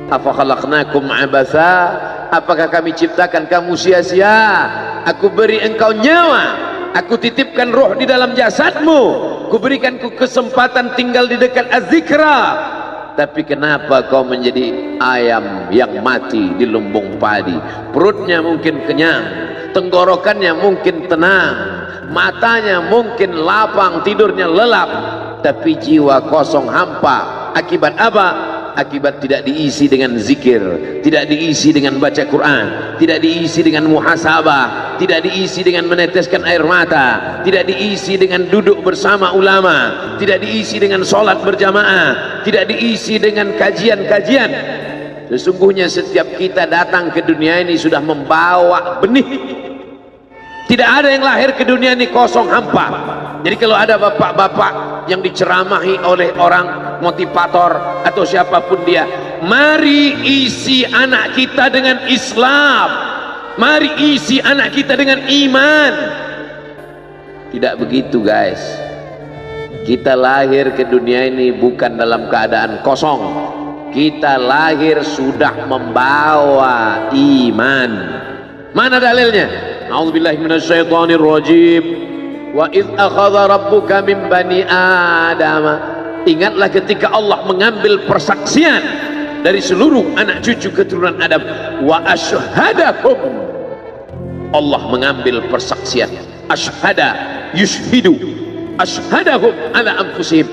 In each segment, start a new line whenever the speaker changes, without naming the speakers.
Afa khalaqnakum abatha, apakah kami ciptakan kamu sia-sia? Aku beri engkau nyawa, aku titipkan roh di dalam jasadmu, kuberikan kesempatan tinggal di dekat az-zikra, tapi kenapa kau menjadi ayam yang mati di lumbung padi? Perutnya mungkin kenyang, tenggorokannya mungkin tenang, matanya mungkin lapang, tidurnya lelap, tapi jiwa kosong hampa. Akibat apa? Akibat tidak diisi dengan zikir, tidak diisi dengan baca Quran, tidak diisi dengan muhasabah, tidak diisi dengan meneteskan air mata, tidak diisi dengan duduk bersama ulama, tidak diisi dengan sholat berjamaah, tidak diisi dengan kajian-kajian. Sesungguhnya setiap kita datang ke dunia ini sudah membawa benih. Tidak ada yang lahir ke dunia ini kosong hampa. Jadi kalau ada bapak-bapak yang diceramahi oleh orang motivator atau siapapun dia, mari isi anak kita dengan Islam, mari isi anak kita dengan iman. Tidak begitu guys. Kita lahir ke dunia ini bukan dalam keadaan kosong. Kita lahir sudah membawa iman. Mana dalilnya? A'udzubillahi minasyaitonir rajim. Wa idz akhadha rabbuka min bani Adam. Ingatlah ketika Allah mengambil persaksian dari seluruh anak cucu keturunan Adam. Wa asyhadahum. Allah mengambil persaksian. Asyhada yushhidu. Asyhadahum ala anfusihim.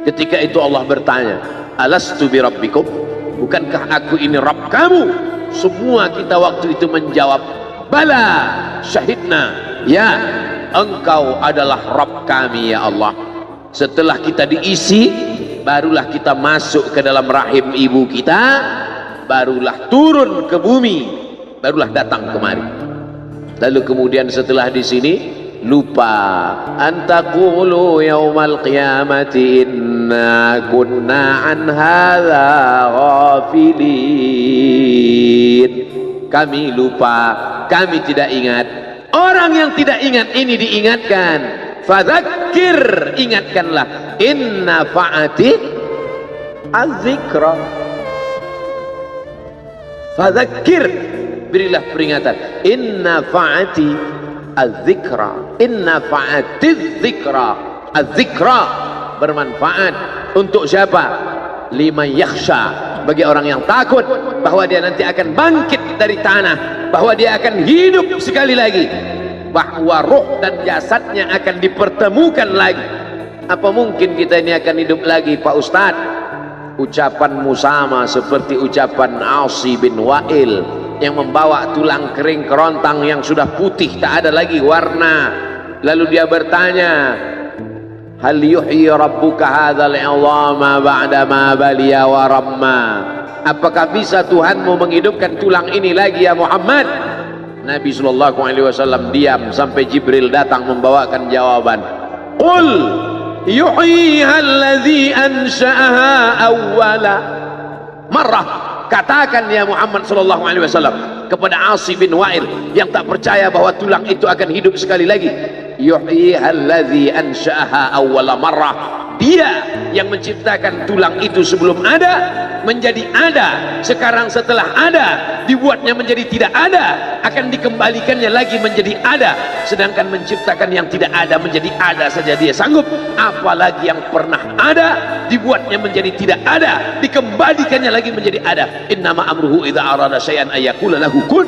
Ketika itu Allah bertanya, alastu bi rabbikum? Bukankah aku ini Rabb kamu? Semua kita waktu itu menjawab, bala syahidna, ya engkau adalah Rabb kami ya Allah. Setelah kita diisi, barulah kita masuk ke dalam rahim ibu kita, barulah turun ke bumi, barulah datang kemari. Lalu kemudian setelah di sini lupa, antaqulu yaumal qiyamati inna kunna an hadza ghafilin. Kami lupa, kami tidak ingat. Orang yang tidak ingat ini diingatkan. Fadzakir, ingatkanlah. Inna fa'ati az-zikra. Fadzakir, berilah peringatan. Inna fa'ati az-zikra. Inna fa'ati az-zikra. Az-zikra bermanfaat untuk siapa? Liman yakhsha, bagi orang yang takut bahwa dia nanti akan bangkit dari tanah, bahwa dia akan hidup sekali lagi, bahwa roh dan jasadnya akan dipertemukan lagi. Apa mungkin kita ini akan hidup lagi Pak Ustadz? Ucapanmu sama seperti ucapan Asi bin Wa'il yang membawa tulang kering kerontang yang sudah putih tak ada lagi warna. Lalu dia bertanya, hal yuhyi rabbuka hadzal 'idhama ba'da ma baliya wa ramma? Apakah bisa Tuhanmu menghidupkan tulang ini lagi ya Muhammad? Nabi sallallahu alaihi wasallam diam sampai Jibril datang membawakan jawaban. Qul yuhyiha alladhi ansha'aha awwala marrah. Katakan ya Muhammad sallallahu alaihi wasallam kepada Asi bin Wa'il yang tak percaya bahwa tulang itu akan hidup sekali lagi. Yuhyiha alladhi ansha'aha awwala marrah. Dia yang menciptakan tulang itu sebelum ada menjadi ada, sekarang setelah ada dibuatnya menjadi tidak ada, akan dikembalikannya lagi menjadi ada. Sedangkan menciptakan yang tidak ada menjadi ada saja dia sanggup, apalagi yang pernah ada dibuatnya menjadi tidak ada, dikembalikannya lagi menjadi ada. Innama amruhu idza arada syai'an ayyaqula lahu kun.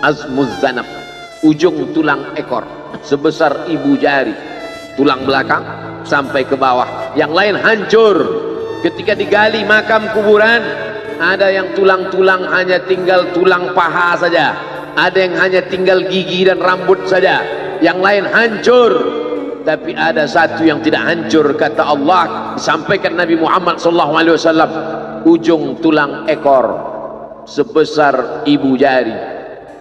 Azmuz zanab, ujung tulang ekor sebesar ibu jari, tulang belakang sampai ke bawah, yang lain hancur. Ketika digali makam kuburan, ada yang tulang-tulang hanya tinggal tulang paha saja, ada yang hanya tinggal gigi dan rambut saja, yang lain hancur. Tapi ada satu yang tidak hancur, kata Allah, disampaikan Nabi Muhammad SAW, ujung tulang ekor sebesar ibu jari.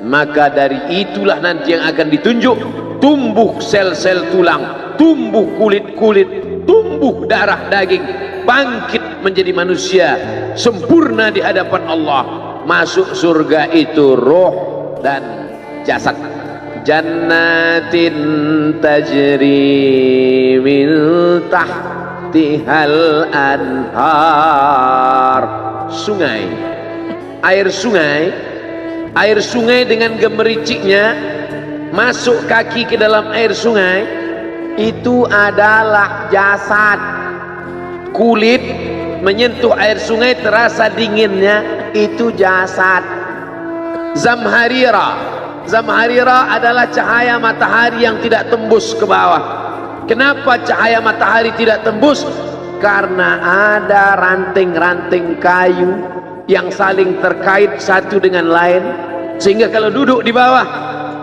Maka dari itulah nanti yang akan ditunjuk, tumbuh sel-sel tulang, tumbuh kulit-kulit, tumbuh darah daging, bangkit menjadi manusia sempurna di hadapan Allah. Masuk surga itu roh dan jasad. Jannatin tajri min tahtihal anhar. sungai. Air sungai dengan gemericiknya masuk kaki ke dalam air sungai, itu adalah jasad. Kulit menyentuh air sungai terasa dinginnya, itu jasad. Zamharira adalah cahaya matahari yang tidak tembus ke bawah. Kenapa cahaya matahari tidak tembus? Karena ada ranting-ranting kayu yang saling terkait satu dengan lain, sehingga kalau duduk di bawah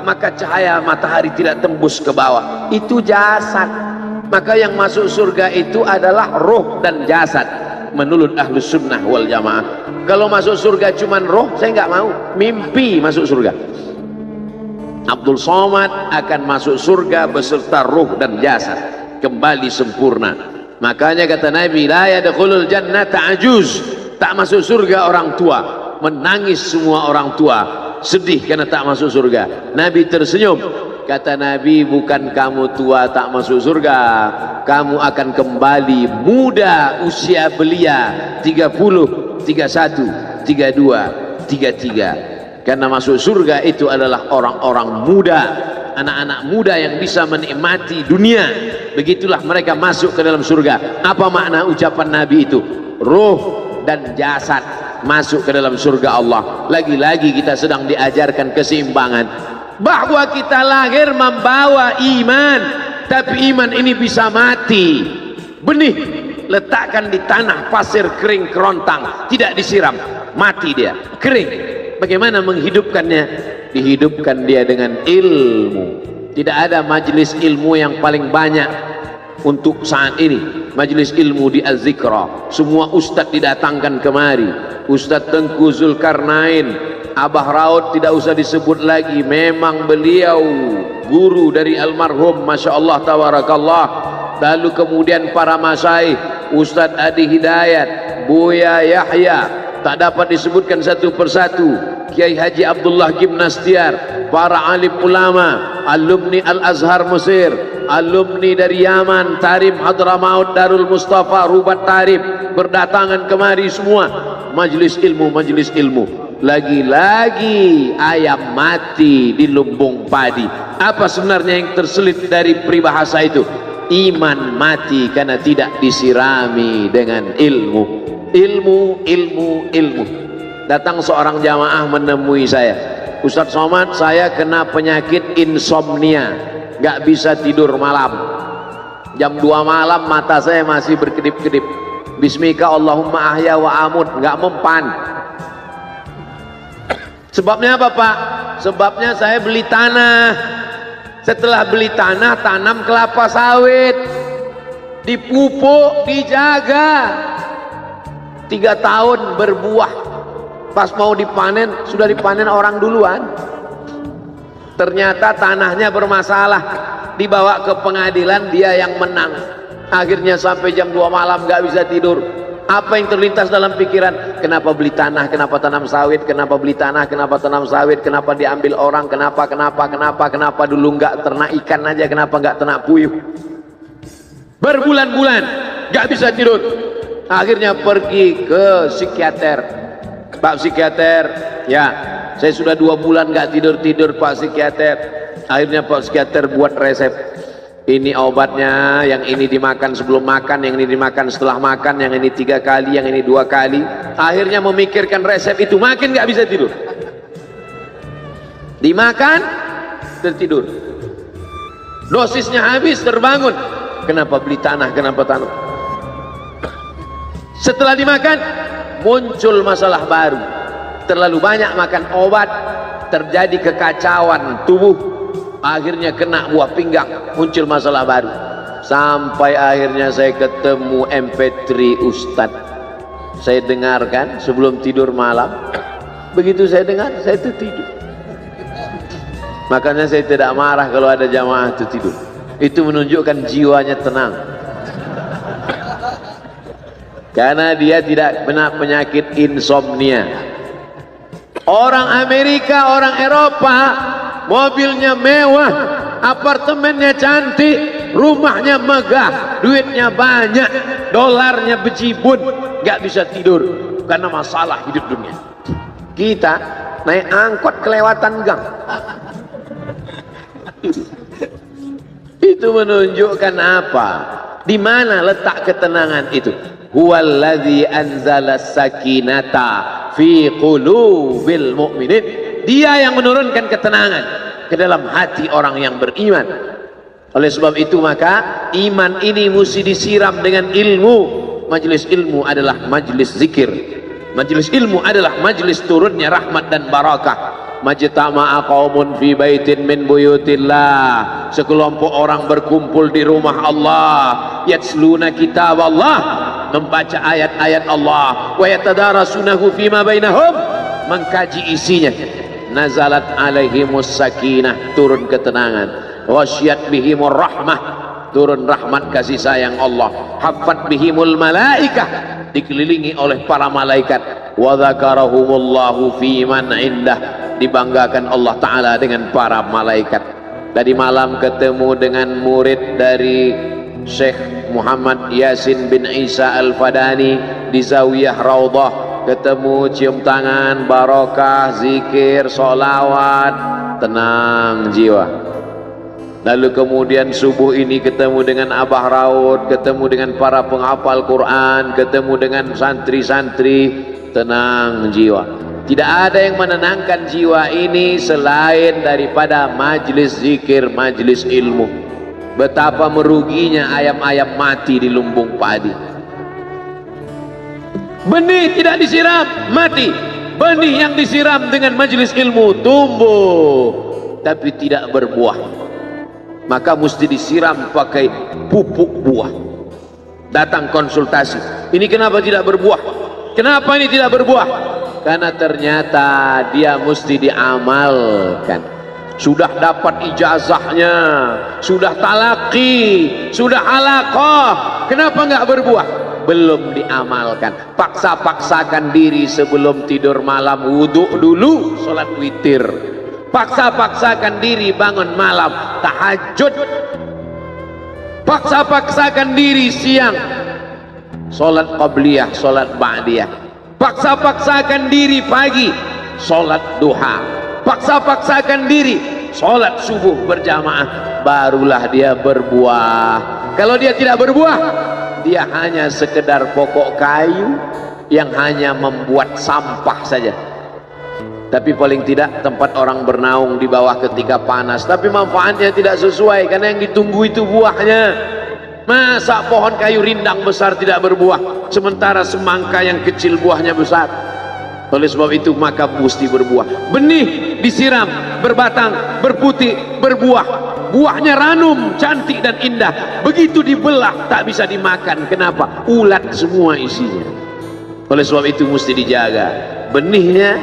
maka cahaya matahari tidak tembus ke bawah. Itu jasad. Maka yang masuk surga itu adalah roh dan jasad menurut Ahlus Sunnah wal Jamaah. Kalau masuk surga cuman roh, saya nggak mau. Mimpi masuk surga. Abdul Somad akan masuk surga beserta roh dan jasad, kembali sempurna. Makanya kata Nabi, la yadkhulul jannata ajuz, tak masuk surga orang tua. Menangis semua orang tua, sedih karena tak masuk surga. Nabi tersenyum, kata Nabi, bukan kamu tua tak masuk surga, kamu akan kembali muda usia belia 30, 31, 32, 33. Karena masuk surga itu adalah orang-orang muda, anak-anak muda yang bisa menikmati dunia. Begitulah mereka masuk ke dalam surga. Apa makna ucapan Nabi itu? Ruh dan jasad masuk ke dalam surga Allah. Lagi-lagi kita sedang diajarkan keseimbangan, bahwa kita lahir membawa iman, tapi iman ini bisa mati. Benih letakkan di tanah pasir kering kerontang, tidak disiram, mati dia, kering. Bagaimana menghidupkannya? Dihidupkan dia dengan ilmu. Tidak ada majelis ilmu yang paling banyak untuk saat ini. Majelis ilmu di Az-Zikra, semua ustadz didatangkan kemari. Ustadz Tengku Zulkarnain, Abah Raud tidak usah disebut lagi, memang beliau guru dari almarhum, Masya Allah tabarakallah. Lalu kemudian para masyaikh, Ustadz Adi Hidayat, Buya Yahya, tak dapat disebutkan satu persatu, Kiai Haji Abdullah Gimnastiar, para alim ulama, alumni Al-Azhar Mesir, alumni dari Yaman, Tarim Hadramaut, Darul Mustafa, Rubat Tarif, berdatangan kemari semua. Majelis ilmu, majelis ilmu. Lagi-lagi ayam mati di lumbung padi. Apa sebenarnya yang terselit dari peribahasa itu? Iman mati karena tidak disirami dengan ilmu. Ilmu. Datang seorang jamaah menemui saya, Ustadz Somad, saya kena penyakit insomnia, gak bisa tidur malam. Jam 2 malam mata saya masih berkedip-kedip. Bismika Allahumma ahya wa amut, gak mempan. Sebabnya apa Pak? Sebabnya saya beli tanah. Setelah beli tanah, tanam kelapa sawit, dipupuk, dijaga, 3 tahun berbuah. Pas mau dipanen, sudah dipanen orang duluan. Ternyata tanahnya bermasalah, dibawa ke pengadilan, dia yang menang. Akhirnya sampai jam 2 malam gak bisa tidur. Apa yang terlintas dalam pikiran? Kenapa beli tanah, kenapa tanam sawit, kenapa beli tanah, kenapa tanam sawit, kenapa diambil orang, kenapa dulu gak ternak ikan aja, kenapa gak ternak puyuh. Berbulan-bulan gak bisa tidur. Akhirnya pergi ke psikiater. Pak psikiater, ya saya sudah 2 bulan gak tidur-tidur Pak psikiater. Akhirnya Pak psikiater buat resep. Ini obatnya, yang ini dimakan sebelum makan, yang ini dimakan setelah makan, yang ini 3 kali, yang ini 2 kali. Akhirnya memikirkan resep itu, makin gak bisa tidur. Dimakan, tertidur. Dosisnya habis, terbangun. Kenapa beli tanah, kenapa tanam? Setelah dimakan, muncul masalah baru. Terlalu banyak makan obat, terjadi kekacauan tubuh. Akhirnya kena buah pinggang, muncul masalah baru. Sampai akhirnya saya ketemu MP3 Ustadz. Saya dengarkan sebelum tidur malam. Begitu saya dengar, saya itu tidur. Makanya saya tidak marah kalau ada jamaah itu tidur. Itu menunjukkan jiwanya tenang. Karena dia tidak kena penyakit insomnia. Orang Amerika, orang Eropa, mobilnya mewah, apartemennya cantik, rumahnya megah, duitnya banyak, dolarnya bejibun. gak bisa tidur karena masalah hidup dunia. Kita naik angkot kelewatan gang. Itu menunjukkan apa? Di mana letak ketenangan itu? Huwallazi anzala sakinata fi qulubil mu'minin. Dia yang menurunkan ketenangan ke dalam hati orang yang beriman. Oleh sebab itu maka iman ini mesti disiram dengan ilmu. Majelis ilmu adalah majelis zikir. Majelis ilmu adalah majelis turunnya rahmat dan barakah. Majtama'a qaumun fi baitin min buyutillah. Sekelompok orang berkumpul di rumah Allah, yatsluna kitab Allah, membaca ayat-ayat Allah, wa yatadarasunahu fima bainahum, mengkaji isinya. Nazalat alaihimus sakinah, turun ketenangan. Wasyat bihimur rahmah, turun rahmat kasih sayang Allah. Haffat bihimul malaikah, dikelilingi oleh para malaikat. Wa dzakarahumullahu fi man indah, dibanggakan Allah Ta'ala dengan para malaikat. Tadi malam ketemu dengan murid dari Syekh Muhammad Yasin bin Isa Al-Fadani di Zawiyah Raudhah. Ketemu, cium tangan, barokah, zikir, sholawat, tenang jiwa. Lalu kemudian subuh ini ketemu dengan Abah Raud, ketemu dengan para penghafal Quran, ketemu dengan santri-santri, tenang jiwa. Tidak ada yang menenangkan jiwa ini selain daripada majlis zikir, majlis ilmu. Betapa meruginya ayam-ayam mati di lumbung padi. Benih tidak disiram, mati. Benih yang disiram dengan majlis ilmu tumbuh, tapi tidak berbuah. Maka mesti disiram pakai pupuk buah. Datang konsultasi, ini kenapa tidak berbuah? Kenapa ini tidak berbuah? Karena ternyata dia mesti diamalkan. Sudah dapat ijazahnya, sudah talaqi, sudah halaqah, kenapa nggak berbuah? Belum diamalkan. Paksa-paksakan diri sebelum tidur malam, wudhu dulu, sholat witir. Paksa-paksakan diri bangun malam, tahajud. Paksa-paksakan diri siang, sholat qabliyah, sholat ba'diyah. Paksa-paksakan diri pagi, sholat duha. Paksa-paksakan diri, sholat subuh berjamaah. Barulah dia berbuah. Kalau dia tidak berbuah, dia hanya sekedar pokok kayu yang hanya membuat sampah saja. Tapi paling tidak tempat orang bernaung di bawah ketika panas. Tapi manfaatnya tidak sesuai, karena yang ditunggu itu buahnya. Masa pohon kayu rindang besar tidak berbuah, sementara semangka yang kecil buahnya besar? Oleh sebab itu maka mesti berbuah. Benih disiram, berbatang, berputih, berbuah. Buahnya ranum, cantik dan indah. Begitu dibelah tak bisa dimakan. Kenapa? Ulat semua isinya. Oleh sebab itu mesti dijaga. Benihnya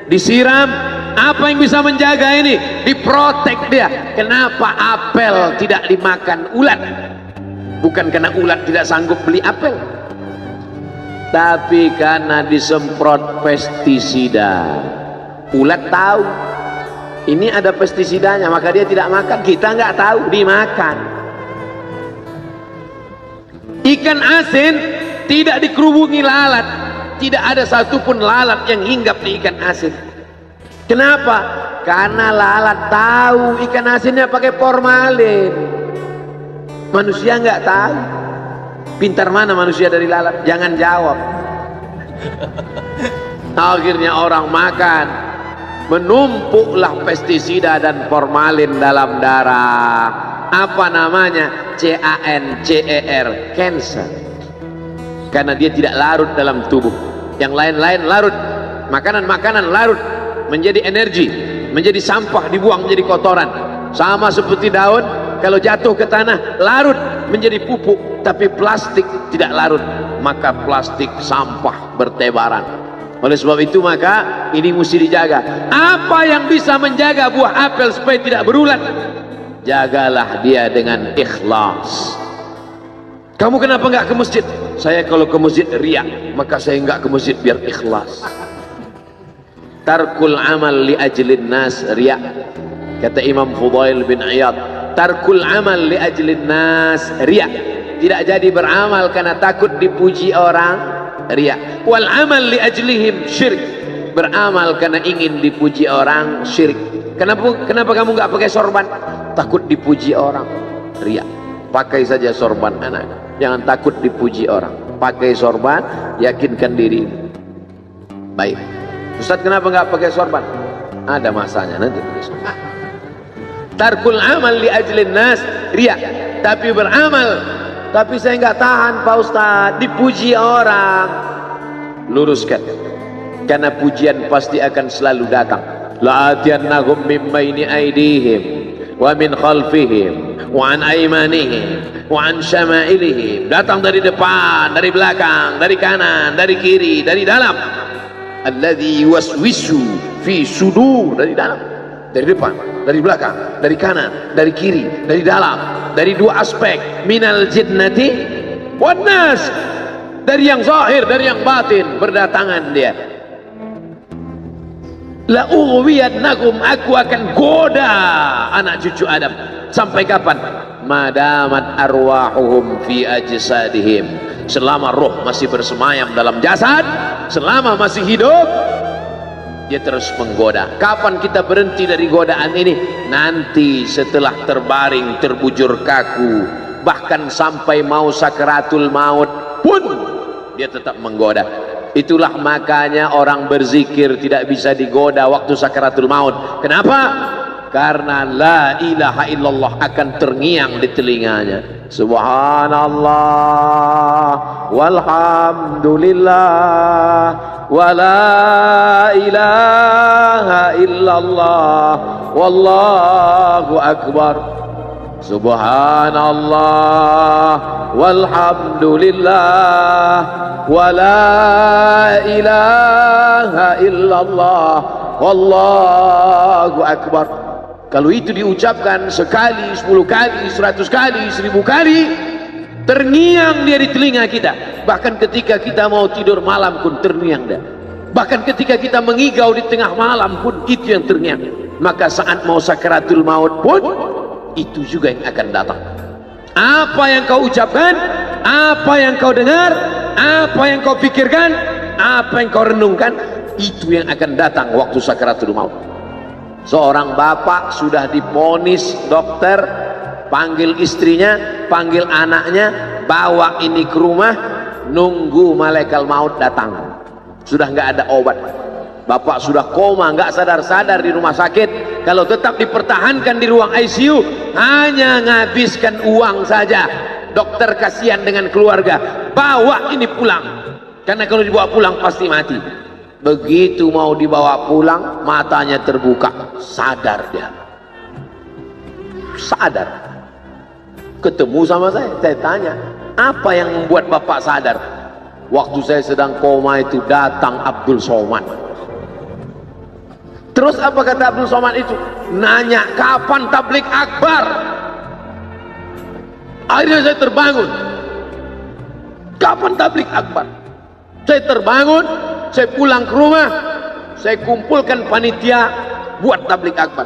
disiram. Apa yang bisa menjaga ini? Diprotek dia. Kenapa apel tidak dimakan ulat? Bukan karena ulat tidak sanggup beli apel, tapi karena disemprot pestisida. Ulat tahu ini ada pestisidanya, maka dia tidak makan. Kita nggak tahu, dimakan. Ikan asin tidak dikerubungi lalat, tidak ada satupun lalat yang hinggap di ikan asin. Kenapa? Karena lalat tahu ikan asinnya pakai formalin. Manusia nggak tahu. Pintar mana manusia dari lalat? Jangan jawab. Akhirnya orang makan, menumpuklah pestisida dan formalin dalam darah. Apa namanya? CANCER, cancer. Karena dia tidak larut dalam tubuh. Yang lain-lain larut. Makanan-makanan larut menjadi energi, menjadi sampah, dibuang menjadi kotoran. Sama seperti daun, kalau jatuh ke tanah larut menjadi pupuk. Tapi plastik tidak larut, maka plastik sampah bertebaran. Oleh sebab itu maka ini mesti dijaga. Apa yang bisa menjaga buah apel supaya tidak berulat? Jagalah dia dengan ikhlas. Kamu kenapa nggak ke masjid? Saya kalau ke masjid riak, maka saya nggak ke masjid biar ikhlas. Tarkul amal li ajlin nas riak. Kata Imam Fudail bin Iyad, tarkul amal li ajlin nas riya. Tidak jadi beramal karena takut dipuji orang, riya. Wal amal li ajlihim syirik, beramal karena ingin dipuji orang, syirik. Kenapa kamu nggak pakai sorban? Takut dipuji orang, riya. Pakai saja sorban anak, jangan takut dipuji orang. Pakai sorban, yakinkan diri. Baik, Ustaz kenapa nggak pakai sorban? Ada masanya nanti pakai sorban. Tarkul amal li ajlin nas, riya. Tapi beramal, tapi saya nggak tahan Pak Ustaz, dipuji orang. Luruskan, karena pujian pasti akan selalu datang. La'atiyannahum min baini aydihim wa min khalfihim wa an aymanihim wa an syama'ilihim. Datang dari depan, dari belakang, dari kanan, dari kiri, dari dalam. Alladzi yuwaswisu fi sudur, dari dalam, dari depan, dari belakang, dari kanan, dari kiri, dari dalam, dari dua aspek, minal jinnati wan nas, dari yang zahir, dari yang batin, berdatangan dia. La ughwiyannakum, aku akan goda anak cucu Adam. Sampai kapan? Madamat arwahuhum fi ajsadihim, selama roh masih bersemayam dalam jasad, selama masih hidup, dia terus menggoda. Kapan kita berhenti dari godaan ini? Nanti setelah terbaring, terbujur kaku, bahkan sampai mau sakaratul maut pun dia tetap menggoda. Itulah makanya orang berzikir tidak bisa digoda waktu sakaratul maut. Kenapa? Karena la ilaha illallah akan terngiang di telinganya. Subhanallah walhamdulillah wa la ilaha illallah wallahu akbar. Subhanallah walhamdulillah wa la ilaha illallah wallahu akbar. Kalau itu diucapkan sekali, 10 kali, 100 kali, 1000 kali, terngiang dia di telinga kita. Bahkan ketika kita mau tidur malam pun terngiang dia. Bahkan ketika kita mengigau di tengah malam pun itu yang terngiang. Maka saat mau sakaratul maut pun itu juga yang akan datang. Apa yang kau ucapkan, apa yang kau dengar, apa yang kau pikirkan, apa yang kau renungkan, itu yang akan datang waktu sakaratul maut. Seorang bapak sudah divonis dokter, panggil istrinya, panggil anaknya, bawa ini ke rumah, nunggu malaikat maut datang. Sudah nggak ada obat. Bapak sudah koma, nggak sadar-sadar di rumah sakit. Kalau tetap dipertahankan di ruang ICU, hanya ngabiskan uang saja. Dokter kasihan dengan keluarga, bawa ini pulang. Karena kalau dibawa pulang pasti mati. Begitu mau dibawa pulang, matanya terbuka, sadar dia. Sadar. Ketemu sama saya tanya, apa yang membuat bapak sadar? Waktu saya sedang koma itu datang Abdul Somad. Terus apa kata Abdul Somad itu? Nanya kapan tablik akbar. Akhirnya saya terbangun. Kapan tablik akbar? Saya terbangun, saya pulang ke rumah, saya kumpulkan panitia buat tablik akbar.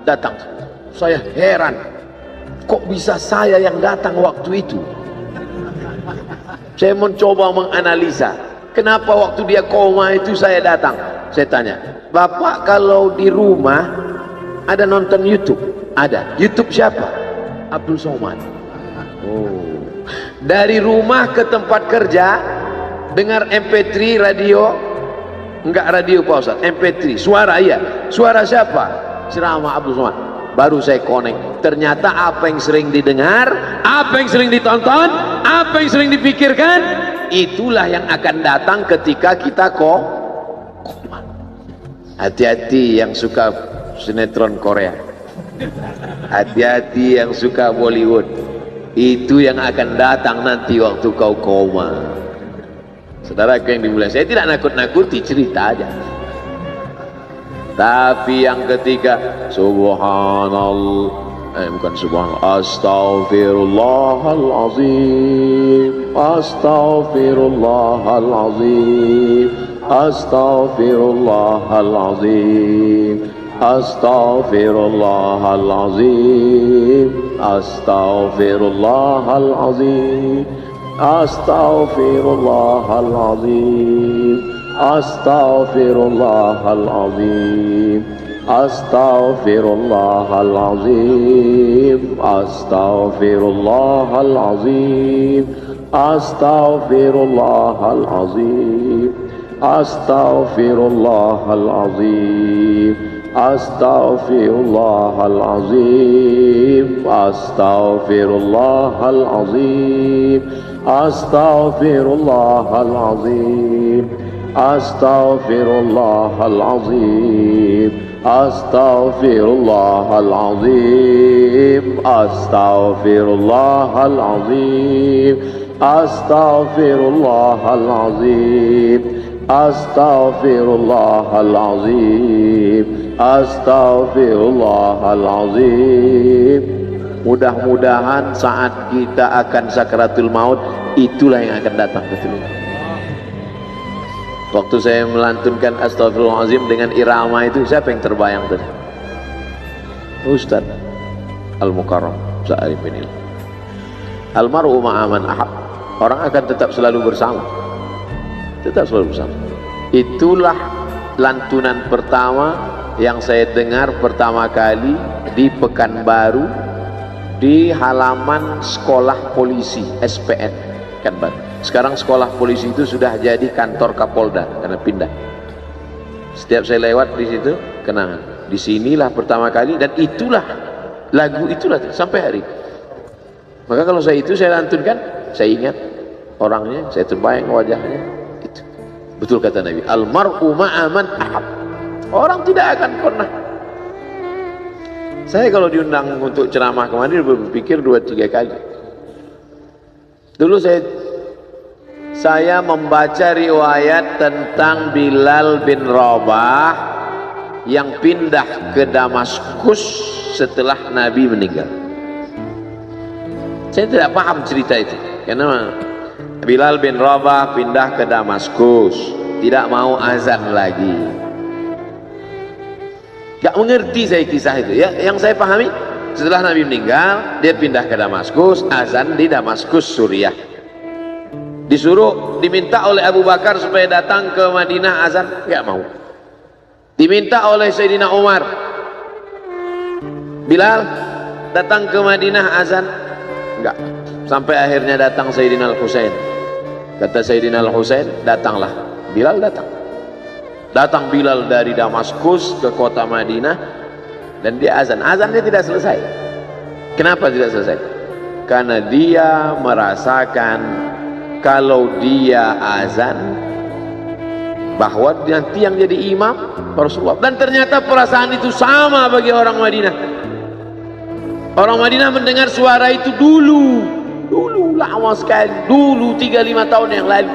Datang. Saya heran, kok bisa saya yang datang waktu itu? Saya mencoba menganalisa, kenapa waktu dia koma itu saya datang. Saya tanya, Bapak kalau di rumah ada nonton YouTube? Ada. YouTube siapa? Abdul Somad. Oh. Dari rumah ke tempat kerja, dengar MP3 radio? Enggak radio Pak Ustaz, MP3 suara. Iya, suara siapa? Ceramah Abdul Somad. Baru saya connect, ternyata apa yang sering didengar, apa yang sering ditonton, apa yang sering dipikirkan, itulah yang akan datang ketika kita koma. Hati-hati yang suka sinetron Korea, hati-hati yang suka Bollywood, itu yang akan datang nanti waktu kau koma. Saudaraku yang dimuliakan, saya tidak nakut-nakuti, cerita aja. Tapi yang ketiga, subhanallah, bukan subhanallah, astaghfirullahalazim, astaghfirullahalazim, astaghfirullahalazim, astaghfirullahalazim, astaghfirullahalazim. Astaghfirullahalazim, astaghfirullahalazim, astaghfirullahalazim, astaghfirullahalazim, astaghfirullahalazim, astaghfirullahalazim, astaghfirullahalazim, astaghfirullahalazim, astaghfirullahalazim, astaghfirullahalazim, astaghfirullahalazim, astaghfirullahalazim, astaghfirullahalazim, astaghfirullahalazim, astaghfirullahalazim. Mudah-mudahan saat kita akan sakaratul maut, itulah yang akan datang ke telinga. Waktu saya melantunkan astaghfirullahalazim dengan irama itu, siapa yang terbayang tadi? Ustaz Al-Mukarram Sa'ari bin Il. Almar'u ma'aman ahab. Orang akan tetap selalu bersama. Tetap selalu bersama. Itulah lantunan pertama yang saya dengar pertama kali di Pekanbaru, di halaman sekolah polisi SPN Pekanbaru. Sekarang sekolah polisi itu sudah jadi kantor Kapolda karena pindah. Setiap saya lewat di situ, kenangan. Di sinilah pertama kali, dan itulah lagu itulah sampai hari ini. Maka kalau saya lantunkan, saya ingat orangnya, saya terbayang wajahnya. Itu betul kata Nabi, almar'u ma'aman ahab. Orang tidak akan pernah. Saya kalau diundang untuk ceramah kemarin berpikir 2-3 kali. Dulu saya membaca riwayat tentang Bilal bin Rabah yang pindah ke Damaskus setelah Nabi meninggal. Saya tidak paham cerita itu, karena Bilal bin Rabah pindah ke Damaskus, tidak mau azan lagi. Gak mengerti saya kisah itu ya. Yang saya pahami, setelah Nabi meninggal, dia pindah ke Damaskus, azan di Damaskus, Suriah. Diminta oleh Abu Bakar supaya datang ke Madinah azan, gak mau. Diminta oleh Sayyidina Umar, Bilal datang ke Madinah azan, enggak. Sampai akhirnya datang Sayyidina Al-Husain. Kata Sayyidina Al-Husain, datanglah. Bilal datang. Datang Bilal dari Damaskus ke kota Madinah, dan dia azan. Azannya tidak selesai. Kenapa tidak selesai? Karena dia merasakan kalau dia azan, bahwa nanti yang jadi imam Rasulullah. Dan ternyata perasaan itu sama bagi orang Madinah. Orang Madinah mendengar suara itu dulu lama sekali, dulu 3-5 tahun yang lalu.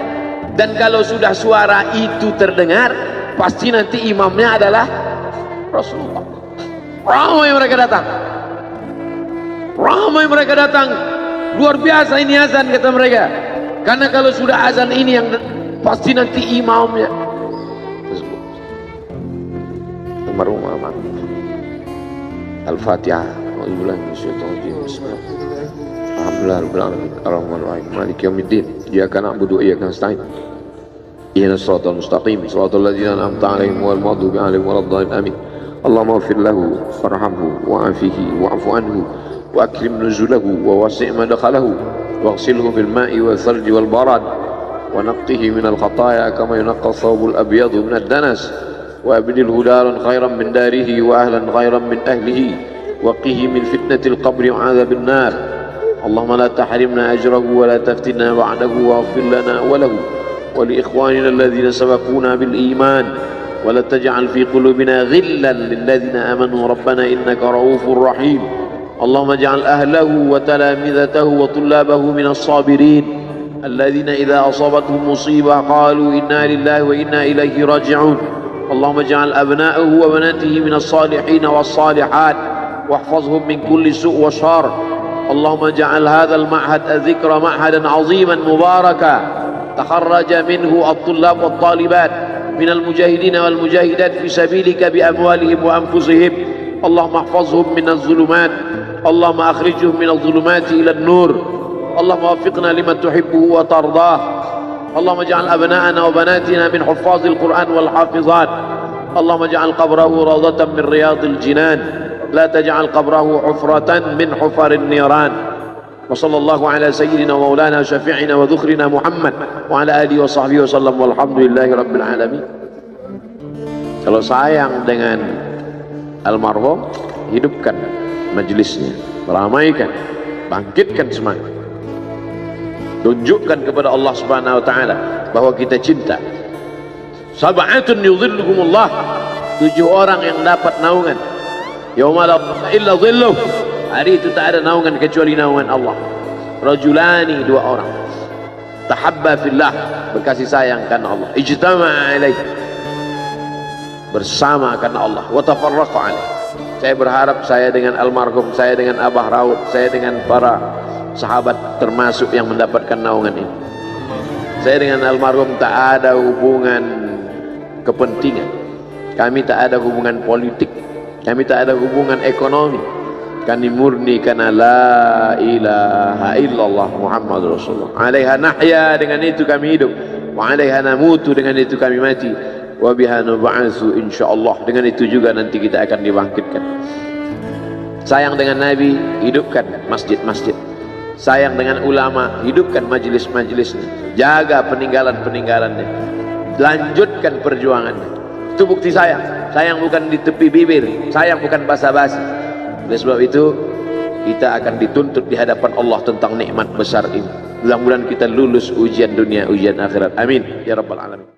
Dan kalau sudah suara itu terdengar, pasti nanti imamnya adalah Rasulullah. Ramai mereka datang, luar biasa ini azan, kata mereka. Karena kalau sudah azan ini yang pasti nanti imamnya Al-Fatihah. Alhamdulillahirrahmanirrahim. Ar-Rahmanir-Rahim. Maliki yaumiddin. Iyyaka na'budu wa iyyaka nasta'in. Ihdinas siratal mustaqim. Siratal ladzina an'amta 'alaihim ghairil maghdubi 'alaihim waladdallin. Amin. Allahumma ighfir lahu warhamhu wa'afihi wa'fu anhu wa akrim nuzulahu wa wasi' madkhalahu waghsilhu bil ma'i wal thalji wal barad wa naqqihi minal khataaya kama yunqqa ath-thawbul abyadu minad danas wa abdilhu daran khairan min darihi wa ahlan khairan min ahlihi wa qihi min fitnatil qabri wa 'adzabil nar. Allahumma la tahrimna ajrahu wa la taftinna ba'dahu waghfir lana wa lahu wa li ikhwanina alladhina sabaquna bil iman wa la taj'al fi qulubina ghillan lil ladzina amanu rabbana innaka ra'ufur rahim. Allahumma ij'al ahlahu wa talamidatahu wa tullabahu minas sabirin alladhina idza asabatuhum musibah qalu inna lillahi wa inna ilaihi raji'un. Allahumma ij'al abna'ahu wa banatihi minas salihin was salihat واحفظهم من كل سوء وشر. اللهم اجعل هذا المعهد الذكر معهدا عظيما مباركا تخرج منه الطلاب والطالبات من المجاهدين والمجاهدات في سبيلك بأموالهم وأنفسهم. اللهم احفظهم من الظلمات، اللهم أخرجهم من الظلمات إلى النور، اللهم وفقنا لما تحبه وترضاه اللهم اجعل أبناءنا وبناتنا من حفاظ القرآن والحافظات اللهم اجعل قبره روضة من رياض الجنان لا تجعل قبره حفرة من حفر النيران وصلى الله على سيدنا ومولانا شفيعنا وذخرنا محمد وعلى آله وصحبه وسلم والحمد لله رب العالمين. Kalau sayang dengan almarhum, hidupkan majelisnya, ramaikan, bangkitkan semangat, tunjukkan kepada Allah Subhanahu wa taala bahwa kita cinta. Sab'atun yudhilluhumullah, 7 orang yang dapat naungan yauma la dhilla illa dhilluh, hari itu tak ada naungan kecuali naungan Allah. Rajulani, 2 orang tahabba fillah, berkasih sayang karena Allah, ijtama'a alaihi, bersama karena Allah, wa tafarraqa alaihi. Saya berharap saya dengan almarhum, saya dengan Abah Raud, saya dengan para sahabat termasuk yang mendapatkan naungan ini. Saya dengan almarhum tak ada hubungan kepentingan, kami tak ada hubungan politik, kami tak ada hubungan ekonomi, kami murni karena la ilaha illallah Muhammad Rasulullah. Alaiha nahya, dengan itu kami hidup, wa alaiha namutu, dengan itu kami mati, wa biha nub'atsu insyaallah, dengan itu juga nanti kita akan dibangkitkan. Sayang dengan Nabi, hidupkan masjid-masjid. Sayang dengan ulama, hidupkan majelis-majelisnya, jaga peninggalan-peninggalannya, lanjutkan perjuangannya. Itu bukti sayang. Sayang bukan di tepi bibir, sayang bukan basa-basi. Oleh sebab itu kita akan dituntut di hadapan Allah tentang nikmat besar ini. Mudah-mudahan kita lulus ujian dunia, ujian akhirat. Amin ya rabbal alamin.